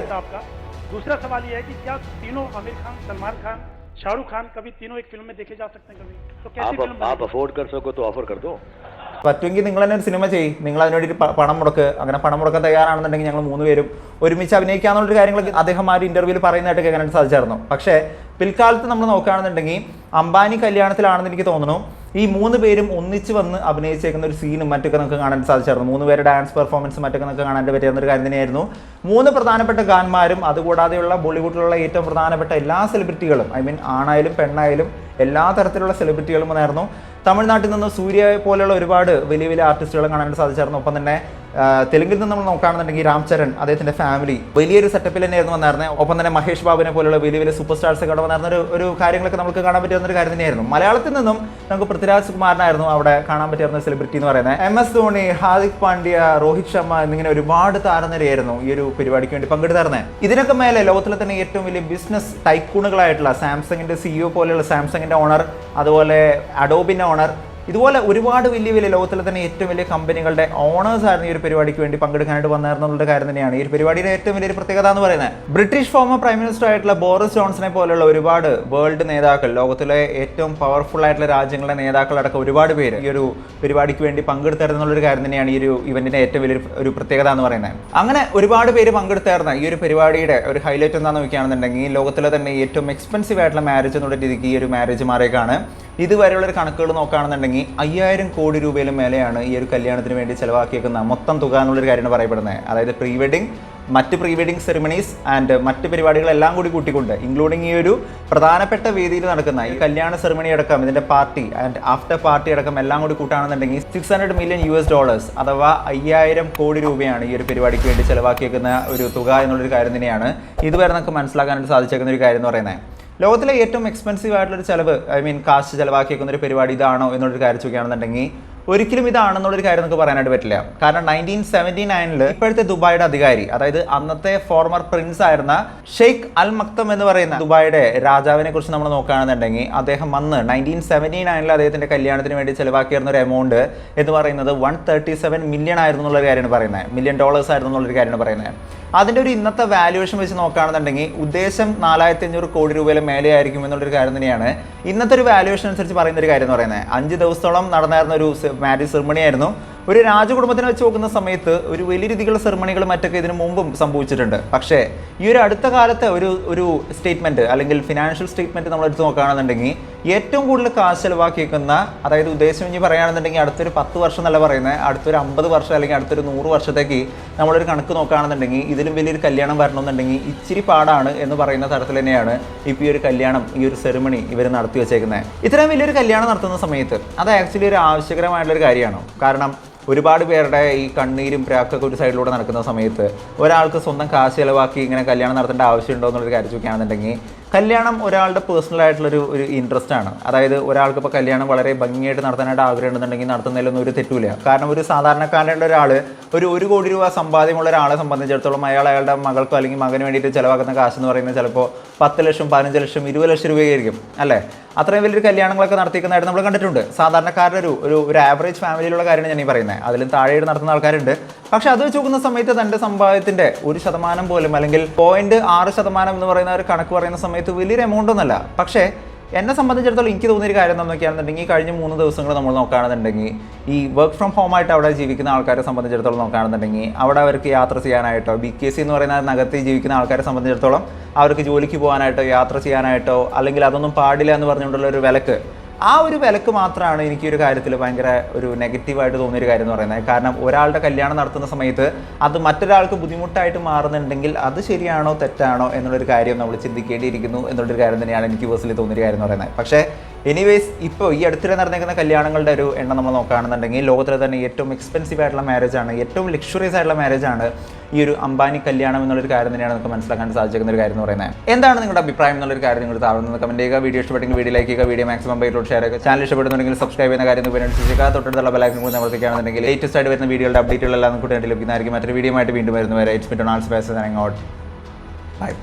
दूसरा सवाल ये है कि क्या तीनों आमिर खान, सलमान खान, शाहरुख खान कभी तीनों एक फिल्म में देखे जा सकते हैं कभी? तो कैसी फिल्म आप अफोर्ड कर सको तो ऑफर कर दो. പറ്റുമെങ്കിൽ നിങ്ങൾ തന്നെ ഒരു സിനിമ ചെയ്യും, നിങ്ങൾ അതിനുവേണ്ടി പണം മുടക്ക്. അങ്ങനെ പണം മുടക്കാൻ തയ്യാറാണെന്നുണ്ടെങ്കിൽ ഞങ്ങൾ 3 പേരും ഒരുമിച്ച് അഭിനയിക്കാന്നുള്ളൊരു കാര്യങ്ങളൊക്കെ അദ്ദേഹം ആ ഒരു ഇന്റർവ്യൂവിൽ പറയുന്നതായിട്ട് കേൾക്കാനായിട്ട് സാധിച്ചായിരുന്നു. പക്ഷേ പിൽക്കാലത്ത് നമ്മൾ നോക്കുകയാണെന്നുണ്ടെങ്കിൽ അംബാനി കല്യാണത്തിലാണെന്ന് എനിക്ക് തോന്നുന്നു ഈ 3 പേരും ഒന്നിച്ച് വന്ന് അഭിനയിച്ചേക്കുന്ന ഒരു സീനും മറ്റൊക്കെ നമുക്ക് കാണാൻ സാധിച്ചായിരുന്നു. 3 പേരുടെ ഡാൻസ് പെർഫോമൻസ് മറ്റൊക്കെ നമുക്ക് കാണാൻ പറ്റുന്ന ഒരു കാര്യം തന്നെയായിരുന്നു. 3 പ്രധാനപ്പെട്ട ഗാന്മാരും അതുകൂടാതെയുള്ള ബോളിവുഡിലുള്ള ഏറ്റവും പ്രധാനപ്പെട്ട എല്ലാ സെലിബ്രിറ്റികളും, ഐ മീൻ ആണായാലും പെണ്ണായാലും എല്ലാ തരത്തിലുള്ള സെലിബ്രിറ്റികളും വന്നായിരുന്നു. തമിഴ്നാട്ടിൽ നിന്ന് സൂര്യ പോലെയുള്ള ഒരുപാട് വലിയ വലിയ ആർട്ടിസ്റ്റുകളെ കാണാൻ സാധിച്ചായിരുന്നു. ഒപ്പം തന്നെ തെലുങ്കിൽ നിന്ന് നമ്മൾ നോക്കുകയാണെന്നുണ്ടെങ്കിൽ രാം ചരൺ, അദ്ദേഹത്തിന്റെ ഫാമിലി വലിയൊരു സെറ്റപ്പിൽ തന്നെയായിരുന്നു വന്നായിരുന്നത്. ഒപ്പം തന്നെ മഹേഷ് ബാബുവിനെ പോലുള്ള വലിയ വലിയ സൂപ്പർ സ്റ്റാർസ് ഒക്കെ അവിടെ വന്നിരുന്ന ഒരു കാര്യങ്ങളൊക്കെ നമുക്ക് കാണാൻ പറ്റുന്ന ഒരു കാര്യം തന്നെയായിരുന്നു. മലയാളത്തിൽ നിന്നും നമുക്ക് പൃഥ്വിരാജ് കുമാറിനായിരുന്നു അവിടെ കാണാൻ പറ്റുന്ന സെലിബ്രിറ്റി എന്ന് പറയുന്നത്. MS ധോണി, ഹാർദിക് പാണ്ഡ്യ, രോഹിത് ശർമ്മ എന്നിങ്ങനെ ഒരുപാട് താരനിരയായിരുന്നു ഈ ഒരു പരിപാടിക്ക് വേണ്ടി പങ്കെടുത്തായിരുന്നത്. ഇതിനൊക്കെ മേലെ ലോകത്തിലെ തന്നെ ഏറ്റവും വലിയ ബിസിനസ് ടൈക്കൂണുകളായിട്ടുള്ള സാംസങ്ങിന്റെ CEO പോലെയുള്ള സാംസങ്ങിന്റെ ഓണർ, അതുപോലെ അഡോബിന്റെ ഓണർ, ഇതുപോലെ ഒരുപാട് വലിയ വലിയ ലോകത്തിലെ തന്നെ ഏറ്റവും വലിയ കമ്പനികളുടെ ഓണേഴ്സ് ആയിരുന്നു ഈ ഒരു പരിപാടിക്ക് വേണ്ടി പങ്കെടുക്കാനായിട്ട് വന്നായിരുന്നുള്ള കാര്യം തന്നെയാണ് ഈ ഒരു പരിപാടിയുടെ ഏറ്റവും വലിയൊരു പ്രത്യേകത എന്ന് പറയുന്നത്. ബ്രിട്ടീഷ് ഫോമർ പ്രൈം മിനിസ്റ്റർ ആയിട്ടുള്ള ബോറിസ് ജോൺസനെ പോലുള്ള ഒരുപാട് വേൾഡ് നേതാക്കൾ, ലോകത്തിലെ ഏറ്റവും പവർഫുൾ ആയിട്ടുള്ള രാജ്യങ്ങളുടെ നേതാക്കളടക്കം ഒരുപാട് പേര് ഈ ഒരു പരിപാടിക്ക് വേണ്ടി പങ്കെടുത്തായിരുന്നുള്ളൊരു കാര്യം തന്നെയാണ് ഈ ഒരു ഇവന്റിന്റെ ഏറ്റവും വലിയൊരു പ്രത്യേകത എന്ന് പറയുന്നത്. അങ്ങനെ ഒരുപാട് പേര് പങ്കെടുത്തായിരുന്ന ഈ ഒരു പരിപാടിയുടെ ഒരു ഹൈലൈറ്റ് എന്താണെന്ന് നോക്കുകയാണെന്നുണ്ടെങ്കിൽ ലോകത്തിലെ തന്നെ ഏറ്റവും എക്സ്പെൻസീവ് ആയിട്ടുള്ള മാരേജ് എന്നുള്ള രീതിക്ക് ഈ ഒരു മാരേജ് മാറിയേക്കാണ്. ഇതുവരെയുള്ളൊരു കണക്കുകൾ നോക്കുകയാണെന്നുണ്ടെങ്കിൽ 5000 കോടി രൂപയിലും മേലെയാണ് ഈ ഒരു കല്യാണത്തിന് വേണ്ടി ചിലവാക്കിയേക്കുന്ന മൊത്തം തുക എന്നുള്ളൊരു കാര്യമാണ് പറയപ്പെടുന്നത്. അതായത് പ്രീ വെഡിങ്, മറ്റ് പ്രീ വെഡിങ് സെറിമണീസ് ആൻഡ് മറ്റ് പരിപാടികളെല്ലാം കൂടി കൂട്ടിക്കൊണ്ട് ഇൻക്ലൂഡിങ് ഈ ഒരു പ്രധാനപ്പെട്ട വേദിയിൽ നടക്കുന്ന ഈ കല്യാണ സെറിമണി അടക്കം ഇതിൻ്റെ പാർട്ടി ആൻഡ് ആഫ്റ്റർ പാർട്ടി അടക്കം എല്ലാം കൂടി കൂട്ടാണെന്നുണ്ടെങ്കിൽ $600 million അഥവാ 5000 കോടി രൂപയാണ് ഈ ഒരു പരിപാടിക്ക് വേണ്ടി ചിലവാക്കിയേക്കുന്ന ഒരു തുക എന്നുള്ളൊരു കാര്യം തന്നെയാണ് ഇതുവരെ നമുക്ക് മനസ്സിലാക്കാനായിട്ട് സാധിച്ചേക്കുന്ന ഒരു കാര്യം എന്ന് പറയുന്നത്. ലോകത്തിലെ ഏറ്റവും എക്സ്പെൻസീവ് ആയിട്ടുള്ളൊരു ചിലവ്, കാശ് ചിലവാക്കിയേക്കുന്ന ഒരു പരിപാടി ഇതാണോ എന്നുള്ളൊരു കാര്യം ചോദിക്കുകയാണെന്നുണ്ടെങ്കിൽ ഒരിക്കലും ഇതാണെന്നുള്ളൊരു കാര്യം നമുക്ക് പറയാനായിട്ട് പറ്റില്ല. കാരണം 1979 ഇപ്പോഴത്തെ ദുബായിയുടെ അധികാരി, അതായത് അന്നത്തെ ഫോർമർ പ്രിൻസ് ആയിരുന്ന ഷെയ്ഖ് അൽ മക്തം എന്ന് പറയുന്ന ദുബായിയുടെ രാജാവിനെ കുറിച്ച് നമ്മൾ നോക്കുകയാണെന്നുണ്ടെങ്കിൽ അദ്ദേഹം അന്ന് 1979 അദ്ദേഹത്തിന്റെ കല്യാണത്തിന് വേണ്ടി ചിലവാക്കിയിരുന്ന ഒരു എമൗണ്ട് എന്ന് പറയുന്നത് $137 million ആയിരുന്നു എന്നുള്ളൊരു കാര്യമാണ് പറയുന്നത്. $1 million ആയിരുന്നു എന്നുള്ളൊരു കാര്യമാണ് പറയുന്നത്. അതിൻ്റെ ഒരു ഇന്നത്തെ വാല്യുവേഷൻ വെച്ച് നോക്കുകയാണെന്നുണ്ടെങ്കിൽ ഉദ്ദേശം 4500 കോടി രൂപയിലെ മേലെ ആയിരിക്കും എന്നുള്ളൊരു കാര്യം തന്നെയാണ് ഇന്നത്തെ ഒരു വാല്യുവേഷൻ അനുസരിച്ച് പറയുന്ന ഒരു കാര്യം എന്ന് പറയുന്നത്. 5 ദിവസത്തോളം നടന്നായിരുന്ന ഒരു മാരേജ് സെറിമണി ആയിരുന്നു. ഒരു രാജകുടുംബത്തിനെ വെച്ച് നോക്കുന്ന സമയത്ത് ഒരു വലിയ രീതിയിലുള്ള സെറിമണികൾ മറ്റൊക്കെ ഇതിനു മുമ്പും സംഭവിച്ചിട്ടുണ്ട്. പക്ഷേ ഈ ഒരു അടുത്ത കാലത്തെ ഒരു സ്റ്റേറ്റ്മെൻറ്റ് അല്ലെങ്കിൽ ഫിനാൻഷ്യൽ സ്റ്റേറ്റ്മെൻറ്റ് നമ്മൾ എടുത്ത് നോക്കുകയാണെന്നുണ്ടെങ്കിൽ ഏറ്റവും കൂടുതൽ കാശ് ചെലവാക്കിയേക്കുന്ന, അതായത് ഉദ്ദേശം ഇനി പറയുകയാണെന്നുണ്ടെങ്കിൽ അടുത്തൊരു 10 വർഷം എന്നല്ല പറയുന്നത്, അടുത്തൊരു 50 വർഷം അല്ലെങ്കിൽ അടുത്തൊരു 100 വർഷത്തേക്ക് നമ്മളൊരു കണക്ക് നോക്കുകയാണെന്നുണ്ടെങ്കിൽ ഇതിലും വലിയൊരു കല്യാണം വരണമെന്നുണ്ടെങ്കിൽ ഇച്ചിരി പാടാണ് എന്ന് പറയുന്ന തരത്തിൽ തന്നെയാണ് ഇപ്പോൾ ഈ ഒരു കല്യാണം, ഈ ഒരു സെറിമണി ഇവർ നടത്തി വെച്ചേക്കുന്നത്. ഇത്രയും വലിയൊരു കല്യാണം നടത്തുന്ന സമയത്ത് അത് ആക്ച്വലി ഒരു ആവശ്യകരമായിട്ടുള്ളൊരു കാര്യമാണ്. കാരണം ഒരുപാട് പേരുടെ ഈ കണ്ണീരും പ്രാക്കൊക്കെ ഒരു സൈഡിലൂടെ നടക്കുന്ന സമയത്ത് ഒരാൾക്ക് സ്വന്തം കാശ് ചിലവാക്കി ഇങ്ങനെ കല്യാണം നടത്തേണ്ട ആവശ്യമുണ്ടോ എന്നുള്ളൊരു കാര്യം ചോദിക്കുകയാണെന്നുണ്ടെങ്കിൽ കല്യാണം ഒരാളുടെ പേഴ്സണൽ ആയിട്ടുള്ളൊരു ഇൻട്രസ്റ്റ് ആണ്. അതായത് ഒരാൾക്ക് ഇപ്പോൾ കല്യാണം വളരെ ഭംഗിയായിട്ട് നടത്താനായിട്ട് ആഗ്രഹം ഉണ്ടെന്നുണ്ടെങ്കിൽ നടത്തുന്നതിലൊന്നും ഒരു തെറ്റില്ല. കാരണം ഒരു സാധാരണക്കാരൻ്റെ ഒരാൾ ഒരു 1 കോടി രൂപ സമ്പാദ്യമുള്ള ഒരാളെ സംബന്ധിച്ചിടത്തോളം അയാളുടെ മകൾക്കോ അല്ലെങ്കിൽ മകന് വേണ്ടിയിട്ട് ചിലവാക്കുന്ന കാശ് എന്ന് പറയുന്നത് ചിലപ്പോൾ 10 ലക്ഷം, 15 ലക്ഷം, 20 ലക്ഷം രൂപയായിരിക്കും അല്ലേ. അത്രയും വലിയൊരു കല്യാണങ്ങളൊക്കെ നടത്തിക്കുന്നതായിട്ട് നമ്മൾ കണ്ടിട്ടുണ്ട്. സാധാരണക്കാരുടെ ഒരു ആവറേജ് ഫാമിലിയിലുള്ള കാര്യമാണ് ഞാൻ ഈ പറയുന്നത്. അതിലും താഴെയായിട്ട് നടത്തുന്ന ആൾക്കാരുണ്ട്. പക്ഷെ അത് വെച്ച് നോക്കുന്ന സമയത്ത് തൻ്റെ സമ്പാദ്യത്തിൻ്റെ 1% പോലും അല്ലെങ്കിൽ 0.6% എന്ന് പറയുന്ന ഒരു കണക്ക് പറയുന്ന സമയത്ത് വലിയൊരു എമൗണ്ട് ഒന്നുമല്ല. പക്ഷേ എന്നെ സംബന്ധിച്ചിടത്തോളം എനിക്ക് തോന്നിയൊരു കാര്യം എന്താണെന്ന് നോക്കുകയാണെന്നുണ്ടെങ്കിൽ കഴിഞ്ഞ 3 ദിവസങ്ങൾ നമ്മൾ നോക്കുകയാണെന്നുണ്ടെങ്കിൽ ഈ വർക്ക് ഫ്രം ഹോം ആയിട്ട് അവിടെ ജീവിക്കുന്ന ആൾക്കാരെ സംബന്ധിച്ചിടത്തോളം നോക്കുകയാണെന്നുണ്ടെങ്കിൽ അവിടെ അവർക്ക് യാത്ര ചെയ്യാനായിട്ടോ, BKC എന്ന് പറയുന്ന നഗരത്തിൽ ജീവിക്കുന്ന ആൾക്കാരെ സംബന്ധിച്ചിടത്തോളം അവർക്ക് ജോലിക്ക് പോകാനായിട്ടോ യാത്ര ചെയ്യാനായിട്ടോ അല്ലെങ്കിൽ അതൊന്നും പാടില്ല എന്ന് പറഞ്ഞുകൊണ്ടുള്ള ഒരു വിലക്ക്, ആ ഒരു വിലക്ക് മാത്രമാണ് എനിക്ക് ഒരു കാര്യത്തിൽ ഭയങ്കര ഒരു നെഗറ്റീവായിട്ട് തോന്നിയൊരു കാര്യം എന്ന് പറയുന്നത്. കാരണം ഒരാളുടെ കല്യാണം നടത്തുന്ന സമയത്ത് അത് മറ്റൊരാൾക്ക് ബുദ്ധിമുട്ടായിട്ട് മാറുന്നുണ്ടെങ്കിൽ അത് ശരിയാണോ തെറ്റാണോ എന്നുള്ളൊരു കാര്യം നമ്മൾ ചിന്തിക്കേണ്ടിയിരിക്കുന്നു എന്നുള്ളൊരു കാര്യം തന്നെയാണ് എനിക്ക് പേഴ്സണലി തോന്നിയൊരു കാര്യം എന്ന് പറയുന്നത്. പക്ഷേ എനിവേസ് ഇപ്പോൾ ഈ അടുത്തിടെ നടന്നിരിക്കുന്ന കല്യാണങ്ങളുടെ ഒരു എണ്ണം നമ്മൾ നോക്കുകയാണെന്നുണ്ടെങ്കിൽ ലോകത്തിലെ തന്നെ ഏറ്റവും എക്സ്പെൻസീവ് ആയിട്ടുള്ള മാരേജാണ്, ഏറ്റവും ലക്ഷറിയസ് ആയിട്ടുള്ള മാരേജാണ് ഈ ഒരു അംബാനി കല്യാണം എന്നുള്ളൊരു കാര്യം തന്നെയാണ് നമുക്ക് മനസ്സിലാക്കാൻ സാധിക്കുന്ന ഒരു കാര്യം എന്ന് പറയുന്നത്. എന്താണ് നിങ്ങളുടെ അഭിപ്രായം എന്നുള്ളൊരു കാര്യം നിങ്ങൾ താഴ്ന്നത് കമൻറ്റ് ചെയ്യുക. വീഡിയോ ഇഷ്ടപ്പെട്ടെങ്കിൽ വീഡിയോ ലൈക്ക് ചെയ്യുക, വീഡിയോ മാക്സിമം ബൈലോട്ട് ഷെയർ ചെയ്യുക. ചാനൽ ഇഷ്ടപ്പെടുന്നുണ്ടെങ്കിൽ സബ്സ്ക്രൈബ് ചെയ്യുന്ന കാര്യം ഉപയോഗിക്കുക. തൊട്ടടുത്തുള്ള ബെൽ ഐക്കൺ കൂടി അമർത്തുകയാണെന്നുണ്ടെങ്കിൽ ലേറ്റസ്റ്റ് ആയിട്ട് വരുന്ന വീഡിയോയുടെ അപ്ഡേറ്റുകളെല്ലാം നമുക്ക് ലഭിക്കുന്നതായിരിക്കും. മറ്റൊരു വീഡിയോ ആയിട്ട് വീണ്ടും വരുന്നവരെ it's me Donald space signing out. By.